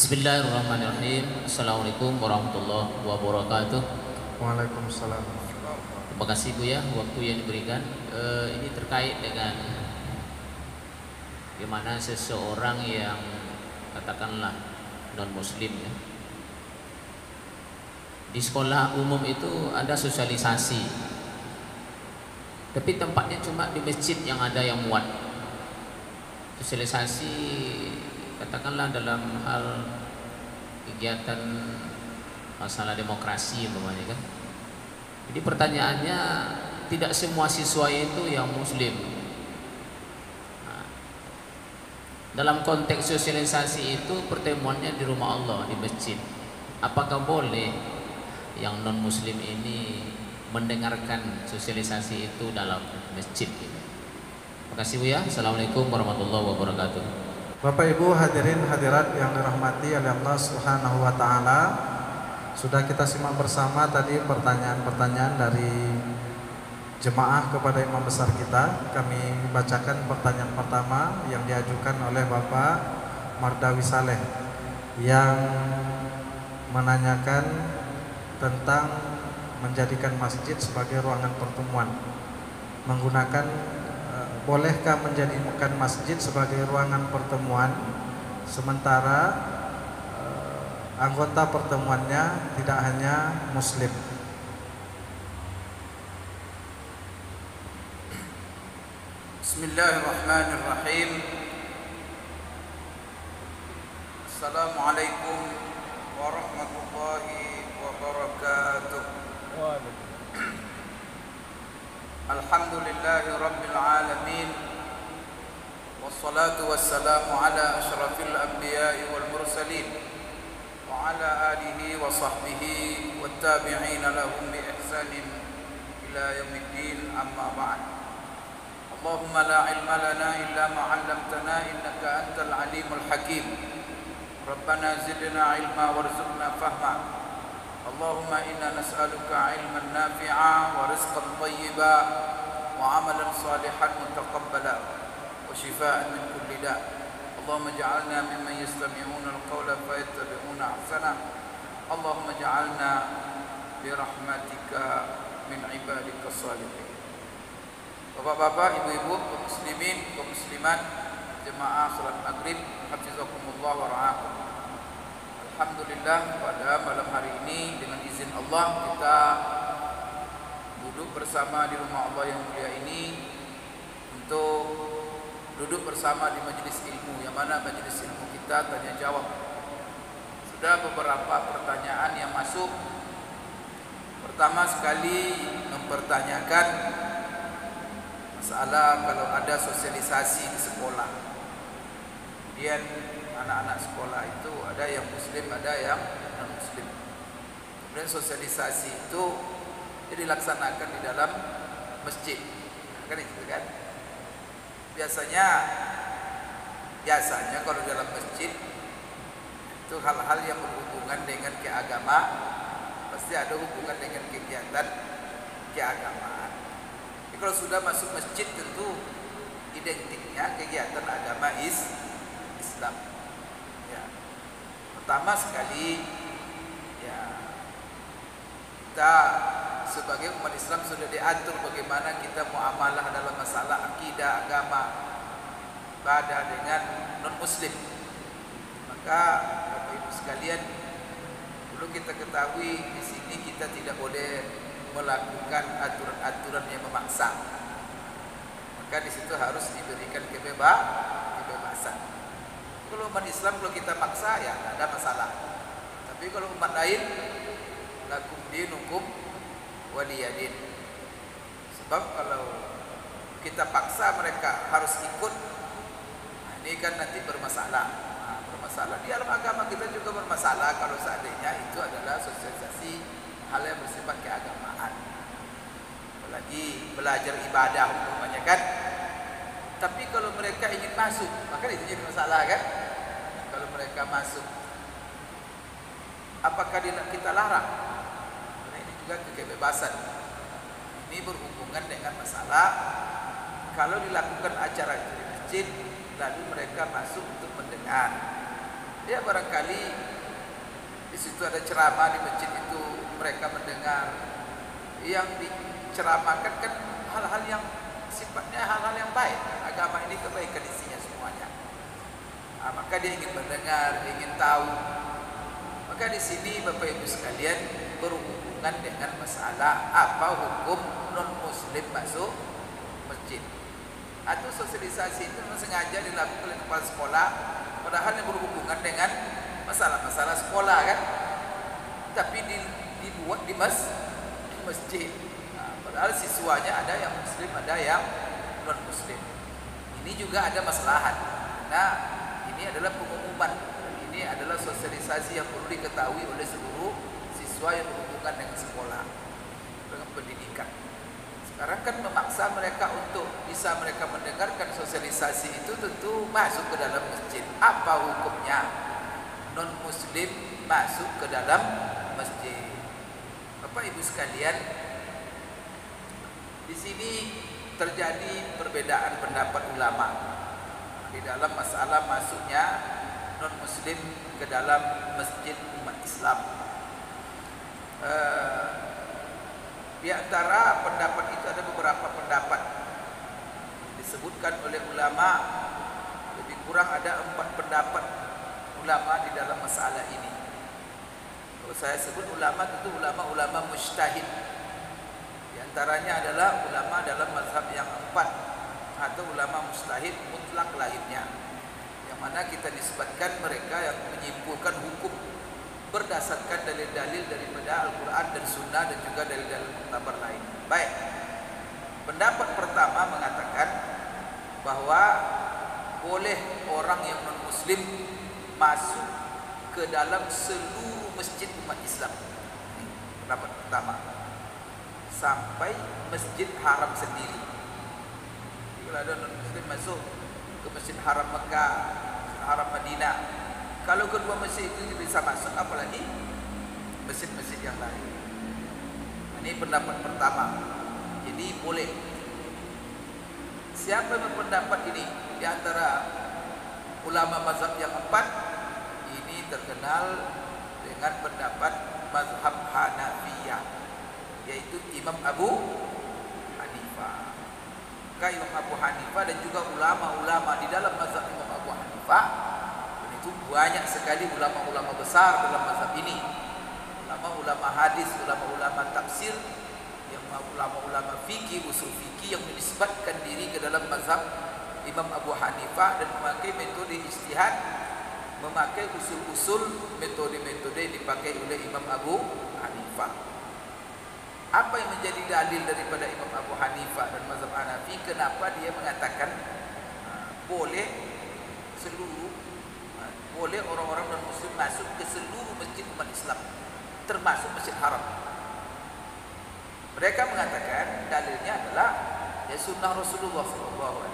Bismillahirrahmanirrahim. Assalamualaikum warahmatullahi wabarakatuh. Waalaikumsalam. Terima kasih Bu ya waktu yang diberikan. Ini terkait dengan bagaimana seseorang yang katakanlah non muslim ya. Di sekolah umum itu ada sosialisasi, tapi tempatnya cuma di masjid yang ada yang muat. Sosialisasi katakanlah dalam hal kegiatan masalah demokrasi umpamanya kan. Jadi pertanyaannya, tidak semua siswa itu yang muslim. Nah, dalam konteks sosialisasi itu pertemuannya di rumah Allah, di masjid. Apakah boleh yang non muslim ini mendengarkan sosialisasi itu dalam masjid? Terima kasih Bu ya. Assalamualaikum warahmatullahi wabarakatuh. Bapak Ibu hadirin hadirat yang dirahmati oleh Allah Subhanahu wa taala, sudah kita simak bersama tadi pertanyaan-pertanyaan dari jemaah kepada imam besar kita. Kami bacakan pertanyaan pertama yang diajukan oleh Bapak Mardawi Saleh yang menanyakan tentang menjadikan masjid sebagai ruangan pertemuan. Bolehkah menjadikan masjid sebagai ruangan pertemuan sementara anggota pertemuannya tidak hanya muslim? Bismillahirrahmanirrahim. Assalamualaikum warahmatullahi wabarakatuh. Alhamdulillahi rabbil alamin. Wassalatu wassalamu ala asyrafil anbiya'i wal mursalin wa ala alihi wa sahbihi wat tabi'ina lahum bi ihsanin ila yaumiddin, amma ba'd. Allahumma la ilma lana illa ma 'allamtana innaka antal alimul hakim. Rabbana zidna ilma warzuqna fahma. Allahumma inna nas'aluka ilman nafi'a wa rizqan thayyiba wa amalan salihan mutaqabbala wa shifaa'an min kulli da'. Allahumma ja'alna mimman yastami'una al-qawla fayattabi'una ahsana. Allahumma ja'alna bi rahmatika min ibadika salihin. Bapak-bapak, ibu-ibu, kaum muslimin, kaum muslimat, jemaah salat maghrib, hafizakumullah wa ra'akum. Alhamdulillah, pada malam hari ini dengan izin Allah kita duduk bersama di rumah Allah yang mulia ini untuk duduk bersama di majelis ilmu, yang mana majelis ilmu kita tanya jawab. Sudah beberapa pertanyaan yang masuk. Pertama sekali mempertanyakan masalah kalau ada sosialisasi di sekolah. Kemudian anak-anak sekolah itu ada yang muslim, ada yang non muslim. Kemudian sosialisasi itu dilaksanakan di dalam masjid, kan itu kan? Biasanya kalau dalam masjid itu hal-hal yang berhubungan dengan keagamaan, pasti ada hubungan dengan kegiatan keagamaan. Jadi kalau sudah masuk masjid tentu identiknya kegiatan agama Islam. Ya. Pertama sekali ya, kita sebagai umat Islam sudah diatur bagaimana kita muamalah dalam masalah akidah, agama, ibadah dengan non muslim. Maka Bapak Ibu sekalian, perlu kita ketahui di sini kita tidak boleh melakukan aturan-aturan yang memaksa. Maka di situ harus diberikan kebebasan. Kalau umat Islam kalau kita paksa ya tidak ada masalah. Tapi kalau umat lain, lakum dinukum waliyadin. Sebab kalau kita paksa mereka harus ikut, nah ini kan nanti bermasalah. Bermasalah di dalam agama kita juga bermasalah kalau seandainya itu adalah sosialisasi hal yang bersifat keagamaan. Apalagi belajar ibadah umpamanya kan. Tapi kalau mereka ingin masuk, maka itu jadi masalah kan? Kalau mereka masuk, apakah kita larang? Karena ini juga kebebasan. Ini berhubungan dengan masalah kalau dilakukan acara itu di masjid, lalu mereka masuk untuk mendengar. Ya barangkali di situ ada ceramah di masjid itu, mereka mendengar yang diceramahkan kan hal-hal yang sifatnya hal-hal yang baik. Agama ini kebaikan isinya semuanya. Maka dia ingin mendengar, ingin tahu. Maka di sini Bapak Ibu sekalian berhubungan dengan masalah apa hukum non-muslim masuk masjid. Atau sosialisasi itu sengaja dilakukan oleh kepala sekolah, padahal yang berhubungan dengan masalah-masalah sekolah kan, tapi dibuat di masjid. Padahal siswanya ada yang muslim, ada yang non muslim. Ini juga ada maslahat. Nah, ini adalah pengumuman, ini adalah sosialisasi yang perlu diketahui oleh seluruh siswa yang berhubungan dengan sekolah, dengan pendidikan. Sekarang kan memaksa mereka untuk bisa mereka mendengarkan sosialisasi itu, tentu masuk ke dalam masjid. Apa hukumnya non muslim masuk ke dalam masjid? Bapak Ibu sekalian, di sini terjadi perbedaan pendapat ulama di dalam masalah masuknya non muslim ke dalam masjid umat Islam. Di antara pendapat itu ada beberapa pendapat disebutkan oleh ulama, lebih kurang ada 4 pendapat ulama di dalam masalah ini. Kalau saya sebut ulama, tentu ulama-ulama mujtahid. Di antaranya adalah ulama dalam mazhab yang 4 atau ulama mujtahid mutlak lainnya, yang mana kita nisbatkan mereka yang menyimpulkan hukum berdasarkan dalil-dalil daripada Al-Quran dan Sunnah dan juga dalil-dalil muktabar lain. Baik, pendapat pertama mengatakan bahwa boleh orang yang non-muslim masuk ke dalam seluruh masjid umat Islam. Pendapat pertama, sampai Masjid Haram sendiri. Jika ada non-muslim masuk ke Masjid Haram Mekah, Masjid Haram Madinah, kalau kedua masjid itu bisa masuk, apalagi masjid-masjid yang lain. Ini pendapat pertama. Jadi boleh. Siapa yang berpendapat ini di antara ulama mazhab yang 4? Ini terkenal dengan pendapat mazhab Hanafiyah, yaitu Imam Abu Hanifah. Maka Imam Abu Hanifah dan juga ulama-ulama di dalam mazhab Imam Abu Hanifah, itu banyak sekali ulama-ulama besar dalam mazhab ini. Ulama-ulama hadis, ulama-ulama tafsir, yang ulama-ulama fikih, usul fikih yang menisbatkan diri ke dalam mazhab Imam Abu Hanifah dan memakai metode ijtihad, memakai usul-usul, metode-metode yang dipakai oleh Imam Abu Hanifah. Apa yang menjadi dalil daripada Imam Abu Hanifah dan mazhab Hanafi? Kenapa dia mengatakan boleh orang-orang non-muslim masuk ke seluruh masjid umat Islam, termasuk Masjid Haram? Mereka mengatakan dalilnya adalah ya sunnah Rasulullah SAW.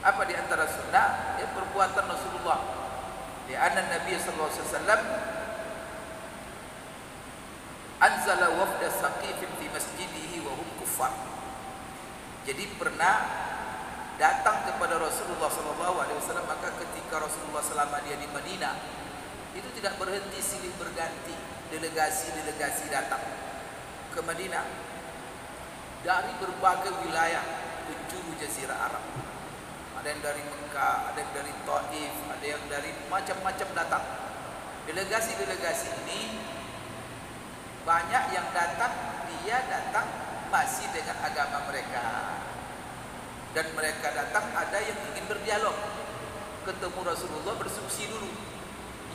Apa di antara sunnah? Ya perbuatan Rasulullah. Di anna Nabi sallallahu alaihi wasallam anzala wafda saqifin fi masjidihi wa hum kuffar. Jadi pernah datang kepada Rasulullah SAW, maka ketika Rasulullah selama dia di Madinah itu tidak berhenti silih berganti delegasi-delegasi datang ke Madinah dari berbagai wilayah penjuru Jazirah Arab. Ada yang dari Mekah, ada yang dari Taif, ada yang dari macam-macam datang. Delegasi-delegasi ini banyak yang datang, dia datang masih dengan agama mereka. Dan mereka datang ada yang ingin berdialog, ketemu Rasulullah berdiskusi dulu,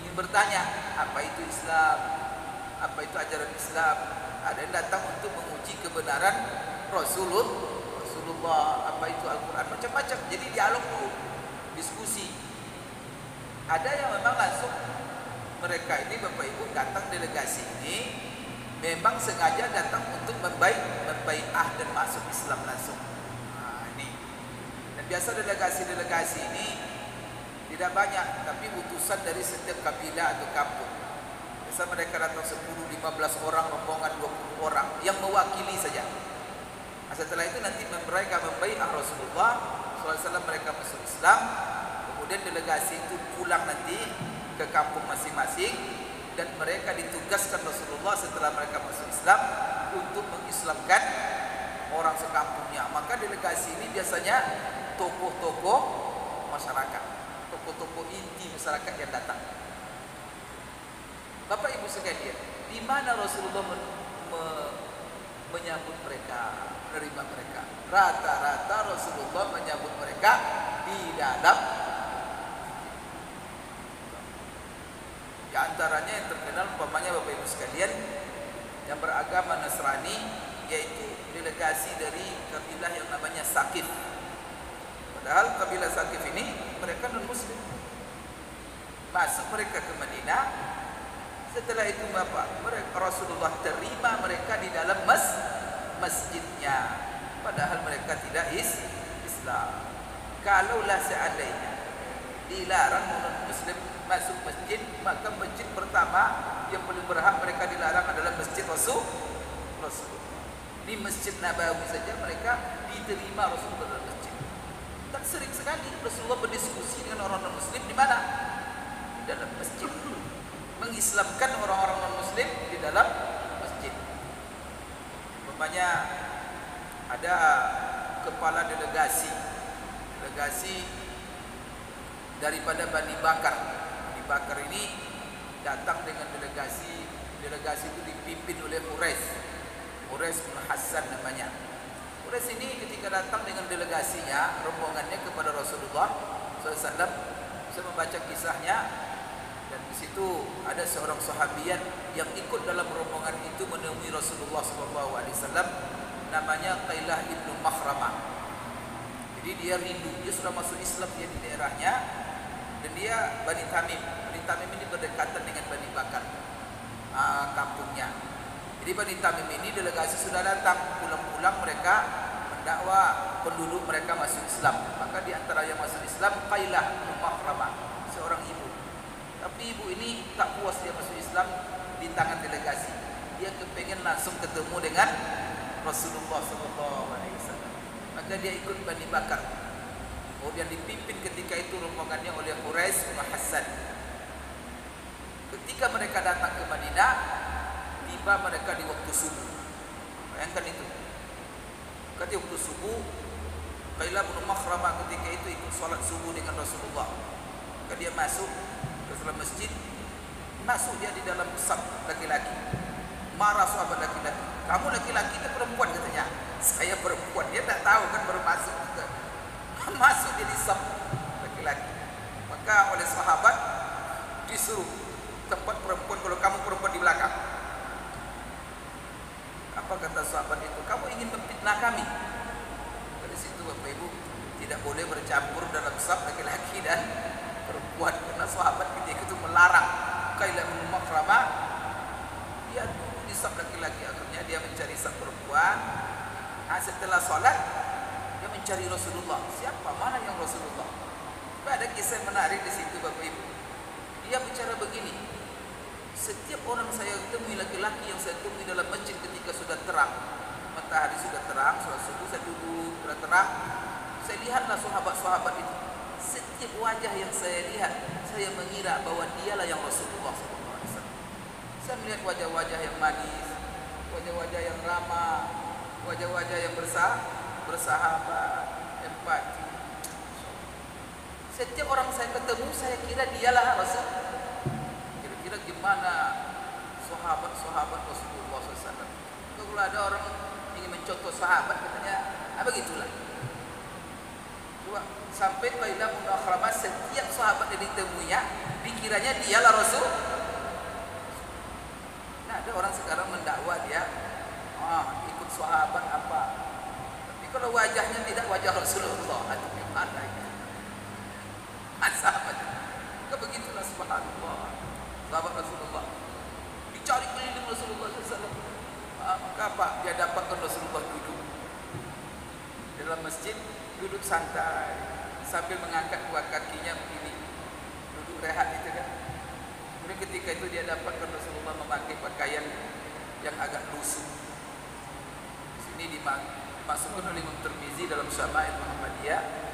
ingin bertanya apa itu Islam, apa itu ajaran Islam. Ada yang datang untuk menguji kebenaran Rasulullah, apa itu Al-Quran, macam-macam. Jadi dialog dulu, diskusi. Ada yang memang langsung, mereka ini Bapak Ibu datang delegasi ini memang sengaja datang untuk membai'ah dan masuk Islam langsung. Biasa delegasi-delegasi ini tidak banyak, tapi utusan dari setiap kabilah atau kampung. Biasa mereka datang 10-15 orang, rombongan 20 orang yang mewakili saja. Setelah itu nanti mereka membai'ah Rasulullah SAW, mereka masuk Islam. Kemudian delegasi itu pulang nanti ke kampung masing-masing, dan mereka ditugaskan Rasulullah setelah mereka masuk Islam untuk mengislamkan orang sekampungnya. Maka delegasi ini biasanya tokoh-tokoh masyarakat, tokoh-tokoh inti masyarakat yang datang. Bapak Ibu sekalian, di mana Rasulullah menyambut mereka, menerima mereka? Rata-rata Rasulullah menyambut mereka di dalam. Di antaranya yang terkenal umpamanya Bapak Ibu sekalian yang beragama Nasrani, yaitu delegasi dari kabilah yang namanya Saqif. Padahal kabilah Saqif ini mereka non muslim. Masuk mereka ke Madinah. Setelah itu Rasulullah terima mereka di dalam masjidnya. Padahal mereka tidak Islam. Kalaulah seandainya dilarang non muslim masuk masjid, maka masjid pertama yang paling berhak mereka dilarang adalah masjid Rasulullah. Di Masjid Nabawi saja mereka diterima Rasulullah dalam masjid. Dan sering sekali Rasulullah berdiskusi dengan orang non muslim di mana? Di dalam masjid. Mengislamkan orang-orang non muslim di dalam masjid. Umpamanya ada kepala delegasi daripada Bani Bakar. Bani Bakar ini datang dengan delegasi itu dipimpin oleh Quraisy bin Hassan namanya. Quraisy ini ketika datang dengan delegasinya, rombongannya kepada Rasulullah SAW, saya membaca kisahnya, dan di situ ada seorang sahabiat yang ikut dalam rombongan itu menemui Rasulullah SAW, namanya Qailah ibnu Makhramah. Jadi dia rindu, dia sudah masuk Islam, dia di daerahnya, dan dia Bani Tamim. Bani Tamim ini berdekatan dengan Bani Bakar, kampungnya. Jadi Bani Tamim ini delegasi sudah datang, pulang-pulang mereka mendakwa penduduk mereka masuk Islam. Maka di antara yang masuk Islam Qailah bin Makhramah, seorang ibu. Tapi ibu ini tak puas dia masuk Islam di tangan delegasi. Dia kepengen langsung ketemu dengan Rasulullah SAW. Maka dia ikut Bani Bakar. Kemudian dipimpin ketika itu rombongannya oleh Quraisy bin Hassan. Ketika mereka datang ke Madinah, tiba mereka di waktu subuh. Bayangkan itu. Ketika waktu subuh, Qailah bin Makhramah ketika itu ikut salat subuh dengan Rasulullah. Maka dia masuk ke dalam masjid, masuk dia di dalam saf laki-laki. Marah sahabat laki-laki. Kamu laki-laki itu perempuan katanya. Saya perempuan. Dia tak tahu kan baru masuk juga. Masuk dia di saf laki-laki. Maka oleh sahabat disuruh tempat perempuan, kalau kamu perempuan di belakang. Apa kata sahabat itu? Kamu ingin memfitnah kami. Dari situ Bapak Ibu tidak boleh bercampur dalam saf laki-laki dan perempuan, karena sahabat ketika itu melarang. Qailah bin Makhramah dia duduk di saf laki-laki, akhirnya dia mencari saf perempuan. Setelah sholat dia mencari Rasulullah. Siapa? Mana yang Rasulullah? Ada kisah menarik di situ Bapak Ibu. Dia bicara begini, setiap orang saya temui, laki-laki yang saya temui dalam masjid ketika sudah terang, matahari sudah terang, sholat subuh saya duduk, sudah terang, saya lihatlah sahabat-sahabat itu. Setiap wajah yang saya lihat, saya mengira bahwa dialah yang Rasulullah SAW. Saya melihat wajah-wajah yang manis, wajah-wajah yang ramah, wajah-wajah yang bersahabat, empati. Setiap orang saya ketemu, saya kira dialah Rasul. Kira-kira gimana sahabat-sahabat Rasulullah SAW? Kalau ada orang ingin mencontoh sahabat, katanya, begitulah. Coba sampai Qailah bin Makhramah, setiap sahabat yang ditemuinya, dikiranya dialah Rasul. Nah, ada orang sekarang mendakwa dia, ikut sahabat apa? Tapi kalau wajahnya tidak wajah Rasulullah, itu gimana ya? Sahabat, begitulah subhanallah. Sahabat Rasulullah dicari keliling Rasulullah SAW. Maka apa? Dia dapatkan Rasulullah duduk di dalam masjid, duduk santai sambil mengangkat dua kakinya begini, duduk rehat itu kan. Kemudian ketika itu dia dapatkan Rasulullah memakai pakaian yang agak lusuh. Di sini dimasukkan oleh Imam Tirmizi dalam Syama'il Muhammadiyah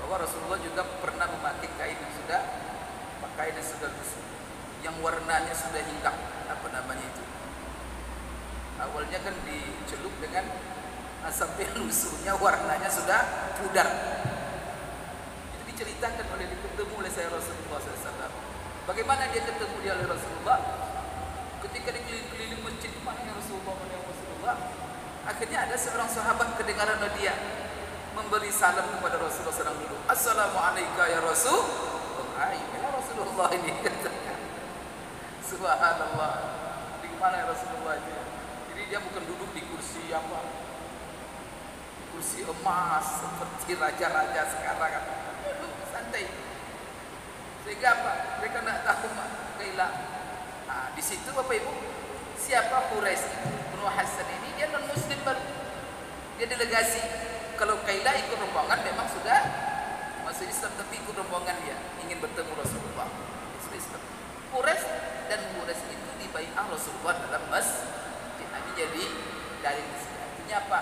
bahwa Rasulullah juga pernah memakai kain yang sudah kain yang sudah busuk, yang warnanya sudah hilang, apa namanya itu? Awalnya kan dicelup dengan sampai lusuhnya warnanya sudah pudar. Itu diceritakan ketemu oleh saya Rasulullah SAW. Bagaimana dia ketemu dia oleh Rasulullah? Ketika dikeliling-keliling masjid, mana yang Rasulullah, mana yang Rasulullah? Akhirnya ada seorang sahabat kedengaran dia memberi salam kepada Rasulullah SAW dulu. Assalamualaikum ya Rasulullah. Ya Rasulullah ini katanya. Subhanallah. Di mana ya Rasulullah itu? Jadi dia bukan duduk di kursi apa? Kursi emas seperti raja-raja sekarang. Duduk santai. Sehingga apa? Mereka nak tahu Kailah. Nah, di situ Bapak Ibu, siapa Quraisy itu? Banu Hasan ini dia non muslim baru. Dia delegasi. Kalau Kailah ikut rombongan memang sudah masuk Islam, tapi ikut rombongan dia ingin bertemu Rasulullah. Islam. Quraisy dan Quraisy itu dibai'ah Rasulullah dalam masjid. Ini jadi dari sini. Artinya apa?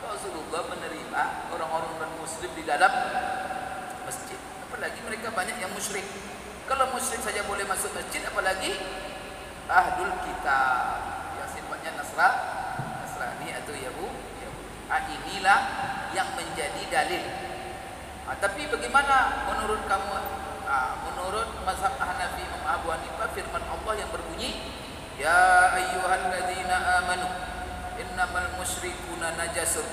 Rasulullah menerima orang-orang non muslim di dalam masjid. Apalagi mereka banyak yang musyrik. Kalau musyrik saja boleh masuk masjid, apalagi ahlul kitab yang sifatnya Nasrani atau Yahudi. Inilah yang menjadi dalil. Tapi bagaimana menurut kamu? Menurut mazhab Hanafi Imam Abu Hanifah, firman Allah yang berbunyi, Ya ayyuhalladzina amanu innamal musyrikuna najasun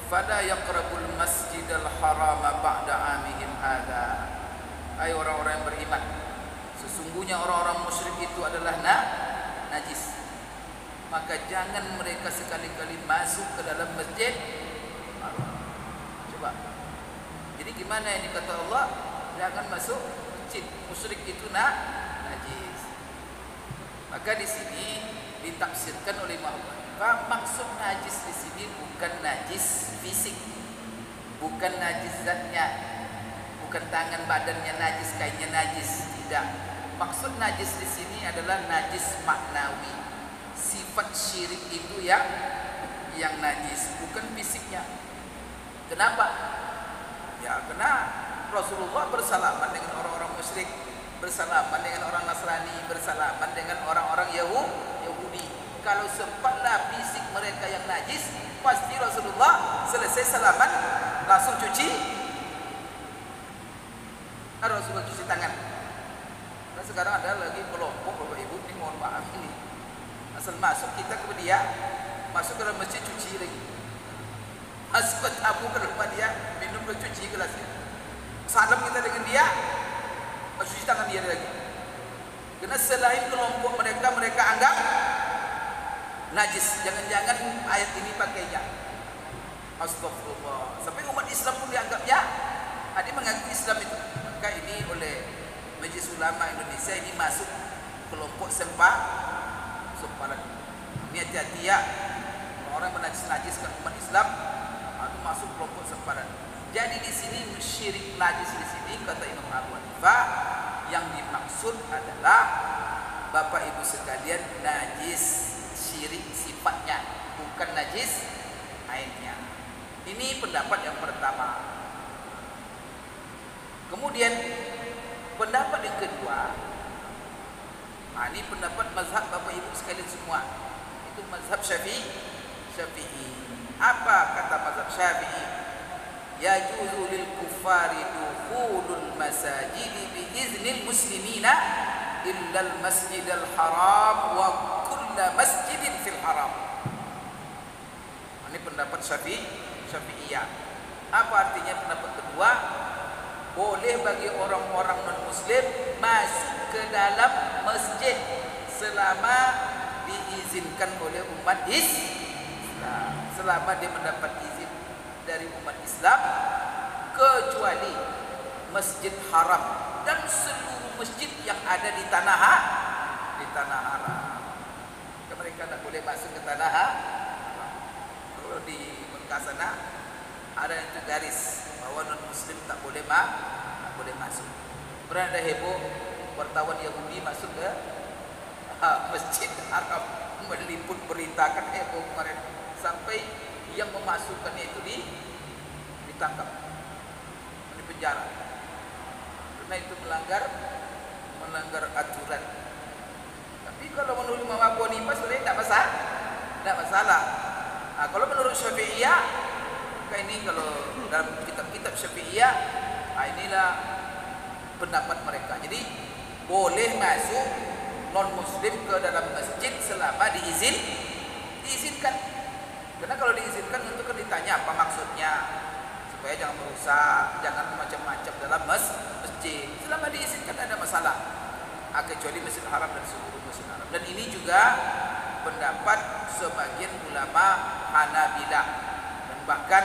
fala yaqrabul masjidal harama ba'da amihim hadza. Hai orang-orang yang beriman, sesungguhnya orang-orang musyrik itu adalah najis, maka jangan mereka sekali-kali masuk ke dalam masjid. Coba. Jadi gimana ini kata Allah? Jangan masuk masjid. Musyrik itu najis. Maka di sini ditafsirkan oleh Imam Abu Hanifah, maksud najis di sini bukan najis fisik, bukan najis zatnya, bukan tangan badannya najis, kainnya najis, tidak. Maksud najis di sini adalah najis maknawi. Sifat syirik itu yang najis, bukan fisiknya. Kenapa? Ya karena Rasulullah bersalaman dengan orang-orang musyrik, bersalaman dengan orang Nasrani, bersalaman dengan orang-orang Yahudi. Kalau sempatlah fisik mereka yang najis, pasti Rasulullah selesai salaman langsung cuci. Rasulullah cuci tangan. Nah, sekarang ada lagi kelompok Bapak Ibu, ini mohon maaf ini. Asal masuk kita ke dia, masuk ke dalam masjid cuci lagi. Masuk ke tamu ke rumah dia, minum dan cuci gelasnya. Salam kita dengan dia, cuci tangan dia lagi. Karena selain kelompok mereka anggap najis. Jangan-jangan ayat ini pakainya. Astagfirullah. Sampai umat Islam pun dianggapnya. Dia mengaku Islam itu. Maka ini oleh Majelis Ulama Indonesia ini masuk kelompok sempalan. Ini hati-hati ya. Orang menajis-najiskan umat Islam itu masuk kelompok sempalan. Jadi di sini syirik najis di sini kata Imam Abu Hanifah yang dimaksud adalah Bapak Ibu sekalian najis syirik sifatnya, bukan najis ainnya. Ini pendapat yang pertama. Kemudian pendapat yang kedua, ini pendapat mazhab Bapak Ibu sekalian semua. Itu mazhab Syafi'i. Apa kata mazhab Syafi'i? Yajuzu lil kuffari dukhulul masajid bi iznil muslimina illa al masjidal haram wa kullu masjidin fil haram. Ini pendapat Syafi'iyah. Apa artinya pendapat kedua? Boleh bagi orang-orang non-muslim masuk ke dalam masjid selama diizinkan oleh umat Islam, selama dia mendapat izin dari umat Islam, kecuali Masjid Haram dan seluruh masjid yang ada di tanah haram. Mereka tak boleh masuk ke tanah haram. Kalau di Mekah sana ada itu garis bahwa non muslim tak boleh masuk. Pernah ada heboh wartawan Yahudi masuk ke Masjid Haram, meliput beritakan heboh kemarin sampai yang memasukkannya itu ditangkap, di penjara karena itu melanggar melanggar aturan. Tapi kalau menurut Imam Abu Hanifah sebenarnya tidak masalah. Nah, kalau menurut Syafi'iyah, maka ini kalau dalam kitab-kitab Syafi'iyah, nah inilah pendapat mereka. Jadi boleh masuk non muslim ke dalam masjid selama diizinkan. Karena kalau diizinkan tentu kan ditanya apa maksudnya, supaya jangan merusak, jangan macam-macam dalam masjid. Selama diizinkan ada masalah. Kecuali Masjid Haram dan seluruh Masjid Haram. Dan ini juga pendapat sebagian ulama Hanabilah, dan bahkan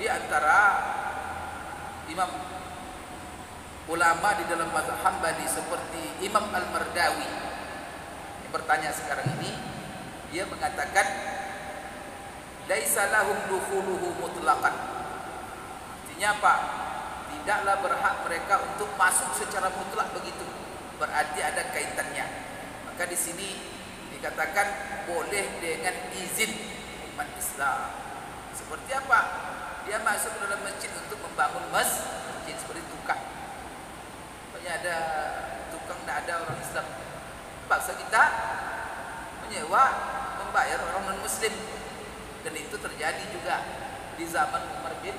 di antara imam ulama di dalam mazhab Hambali seperti Imam Al-Mardawi yang bertanya sekarang ini, dia mengatakan laisa lahum dukhuluhu mutlaqan. Artinya apa? Tidaklah berhak mereka untuk masuk secara mutlak begitu. Berarti ada kaitannya. Maka di sini dikatakan boleh dengan izin umat Islam. Seperti apa? Dia masuk ke dalam masjid untuk membangun masjid seperti tukang. Banyak ada tukang, tidak ada orang Islam. Paksa kita menyewa, membayar orang non Muslim. Dan itu terjadi juga di zaman Umar bin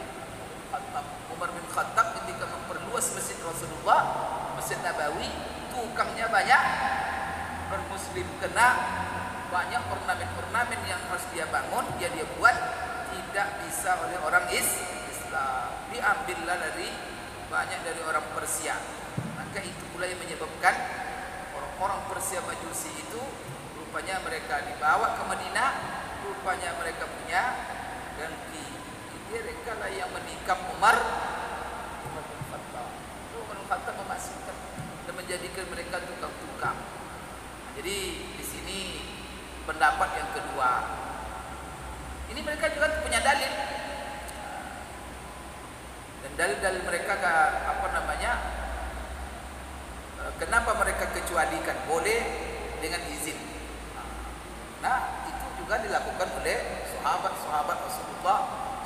Khattab. Umar bin Khattab ketika memperluas masjid Rasulullah, Masjid Nabawi, tukangnya banyak non Muslim, kena banyak ornamen-ornamen yang harus dia bangun, dia buat tidak bisa oleh orang Islam, diambillah banyak dari orang Persia. Maka itu pula yang menyebabkan orang-orang Persia Majusi itu rupanya mereka dibawa ke Madinah, rupanya mereka punya dengki. Mereka lah yang menikam Umar bin Khattab. Umar bin Khattab memasukkan dan menjadikan mereka tukang-tukang. Jadi di sini pendapat yang kedua. Ini mereka juga punya dalil. Dan dalil-dalil mereka kenapa mereka kecualikan? Boleh dengan izin. Nah, itu juga dilakukan oleh sahabat-sahabat Rasulullah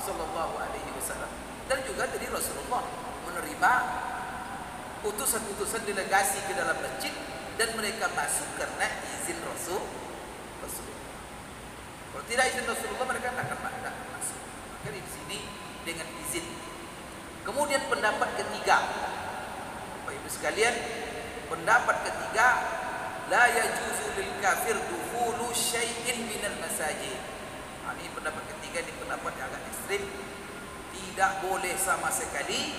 Sallallahu Alaihi Wasallam, dan juga dari Rasulullah menerima utusan-utusan delegasi ke dalam masjid dan mereka masuk karena izin Rasulullah. Kalau tidak izin Rasulullah mereka tidak akan masuk. Maka di sini dengan izin. Kemudian pendapat ketiga, Bapak Ibu sekalian, pendapat ketiga, la yajuzu lil kafir dukhulu syai'in minal masajid. Ini pendapat ketiga, ini pendapat yang agak ekstrim. Tidak boleh sama sekali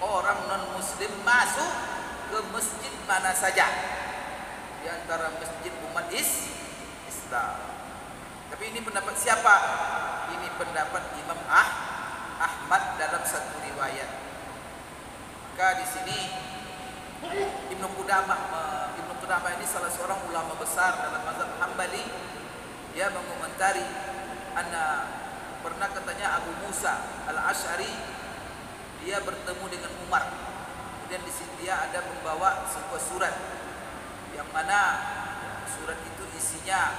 orang non muslim masuk ke masjid mana saja di antara masjid umat Islam. Tapi ini pendapat siapa? Ini pendapat Imam Ahmad dalam satu riwayat. Maka di sini Ibnu Qudamah ini salah seorang ulama besar dalam mazhab Hambali. Dia mengomentari, pernah katanya Abu Musa Al-Asy'ari dia bertemu dengan Umar. Kemudian di sini dia ada membawa sebuah surat yang mana surat itu isinya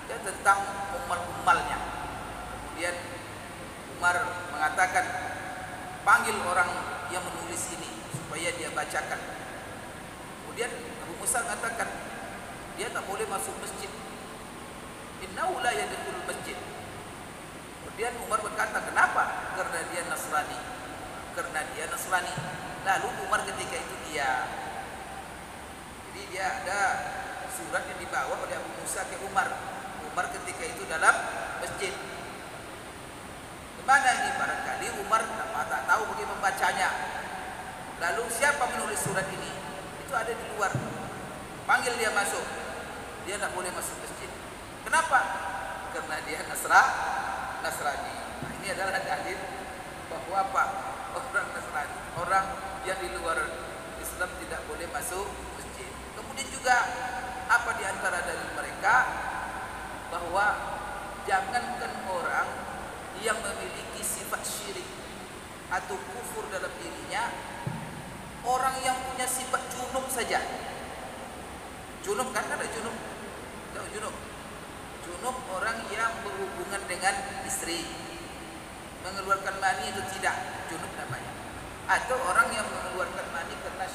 tentang umal-umalnya. Kemudian Umar mengatakan, panggil orang yang menulis ini supaya dia bacakan. Kemudian Abu Musa mengatakan, dia tak boleh masuk masjid. Innahu la yadkhulul masjid. Kemudian Umar berkata, kenapa? Karena dia Nasrani. Lalu Umar ketika itu jadi dia ada surat yang dibawa oleh Abu Musa ke Umar. Umar ketika itu dalam masjid. Gimana ini? Barangkali Umar tak tahu bagaimana membacanya. Lalu siapa menulis surat ini? Itu ada di luar. Panggil dia masuk. Dia tak boleh masuk masjid. Kenapa? Karena dia Nasrani. Nah, ini adalah dalil bahwa apa? Orang Nasrani, orang yang di luar Islam tidak boleh masuk masjid. Kemudian juga apa di antara dalil mereka? Bahwa jangankan orang yang memiliki sifat syirik atau kufur dalam dirinya, orang yang punya sifat junub saja. Junub kan ada junub. Tahu junub? Junub orang yang berhubungan dengan istri, mengeluarkan mani itu tidak, junub namanya. Atau orang yang mengeluarkan mani karena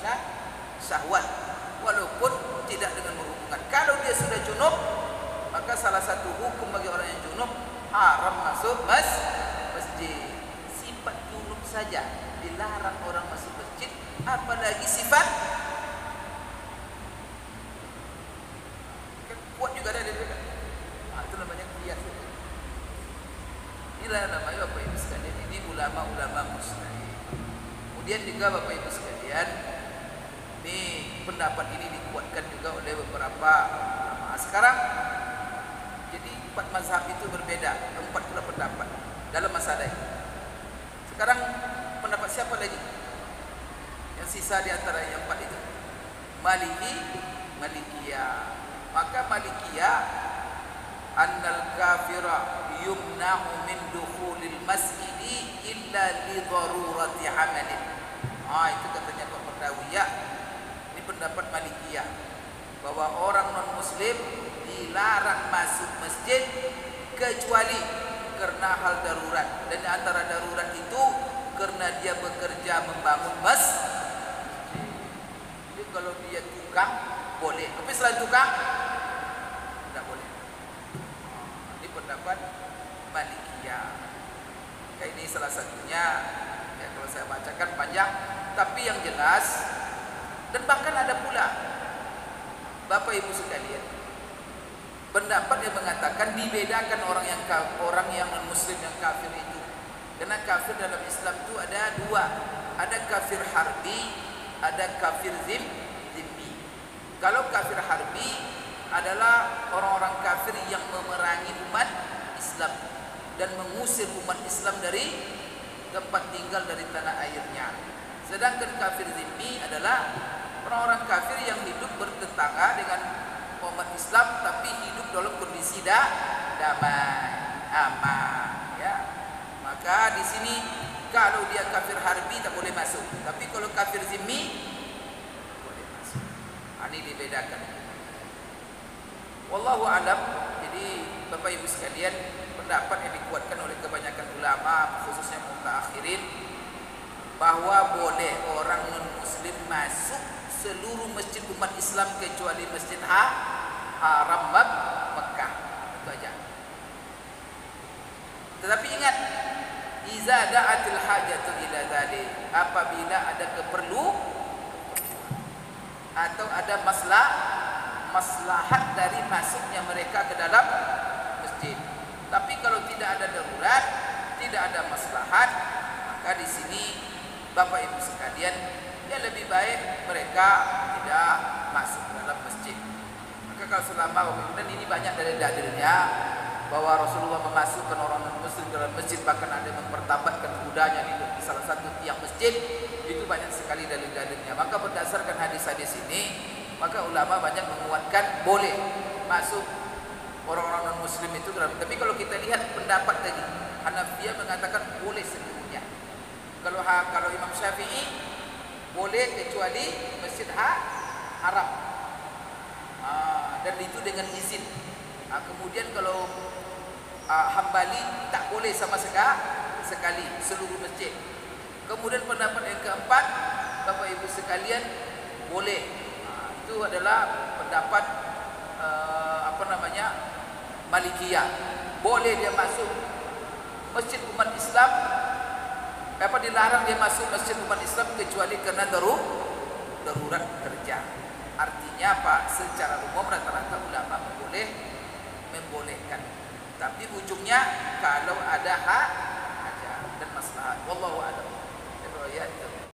syahwat, walaupun tidak dengan berhubungan. Kalau dia sudah junub, maka salah satu hukum bagi orang yang junub, haram masuk masjid. Sifat junub saja dilarang orang masuk masjid, apalagi sifat kan kuat juga ada dia kan. Itu namanya qiyas. Inilah namanya Bapak Ibu sekalian, ini ulama-ulama mustahil. Kemudian juga Bapak Ibu sekalian, ini pendapat ini dikuatkan juga oleh beberapa ulama. Sekarang jadi 4 mazhab itu berbeda, 4 pula pendapat dalam masalah ini. Sekarang pendapat siapa lagi? Yang sisa di antara yang 4 itu. Malikiyah. Maka Malikiyah annal kafira yumna'u min dukhulil masjidi illa li darurati amalin. Itu katanya Pak Merdawiyah. Ini pendapat Malikiyah, bahwa orang non muslim dilarang masuk masjid kecuali karena hal darurat, dan antara darurat itu karena dia bekerja membangun masjid. Jadi kalau dia tukang boleh, tapi selain tukang tidak boleh. Ini pendapat Malikiyah. Ini salah satunya, ya, kalau saya bacakan panjang, tapi yang jelas, dan bahkan ada pula Bapak Ibu sekalian, pendapat yang mengatakan dibedakan orang yang non muslim yang kafir itu. Karena kafir dalam Islam itu ada 2. Ada kafir harbi, ada kafir zimmi. Kalau kafir harbi adalah orang-orang kafir yang memerangi umat Islam dan mengusir umat Islam dari tempat tinggal, dari tanah airnya. Sedangkan kafir zimmi adalah orang-orang kafir yang hidup bertetangga dengan umat Islam tapi hidup dalam kondisi damai, aman, ya. Maka di sini kalau dia kafir harbi tak boleh masuk, tapi kalau kafir zimmi boleh masuk. Ini dibedakan. Wallahu alam. Jadi Bapak Ibu sekalian, pendapat yang dikuatkan oleh kebanyakan ulama, khususnya mutaakhirin, bahwa boleh orang non muslim masuk seluruh masjid umat Islam kecuali Masjid Haram Mekah. Itu aja. Tetapi ingat, iza da'atil hajatu ila dzalik, apabila ada atau ada maslahat dari masuknya mereka ke dalam masjid. Tapi kalau tidak ada darurat, tidak ada maslahat, maka di sini Bapak Ibu sekalian, ya lebih baik mereka tidak masuk ke dalam masjid. Maka kalau selama, dan ini banyak dari dalilnya, bahwa Rasulullah memasukkan orang non-muslim dalam masjid, bahkan ada yang mempertabatkan kudanya di salah satu tiang masjid, itu banyak sekali dalil-dalilnya. Maka berdasarkan hadis-hadis ini, maka ulama banyak menguatkan boleh masuk orang-orang non-muslim itu dalam. Tapi kalau kita lihat pendapat tadi, Hanafiyah mengatakan boleh seluruhnya. Kalau Imam Syafi'i boleh kecuali Masjid Haram, dan itu dengan izin. Kemudian kalau Hambali tak boleh sama sekali seluruh masjid. Kemudian pendapat yang keempat, Bapak Ibu sekalian, boleh. Itu adalah pendapat Malikiyah. Boleh dia masuk masjid umat Islam, dilarang dia masuk masjid umat Islam kecuali karena darurat kerja. Artinya apa? Secara umum rata-rata ulama membolehkan. Tapi ujungnya kalau ada hajat dan maslahat. Wallahu a'lam.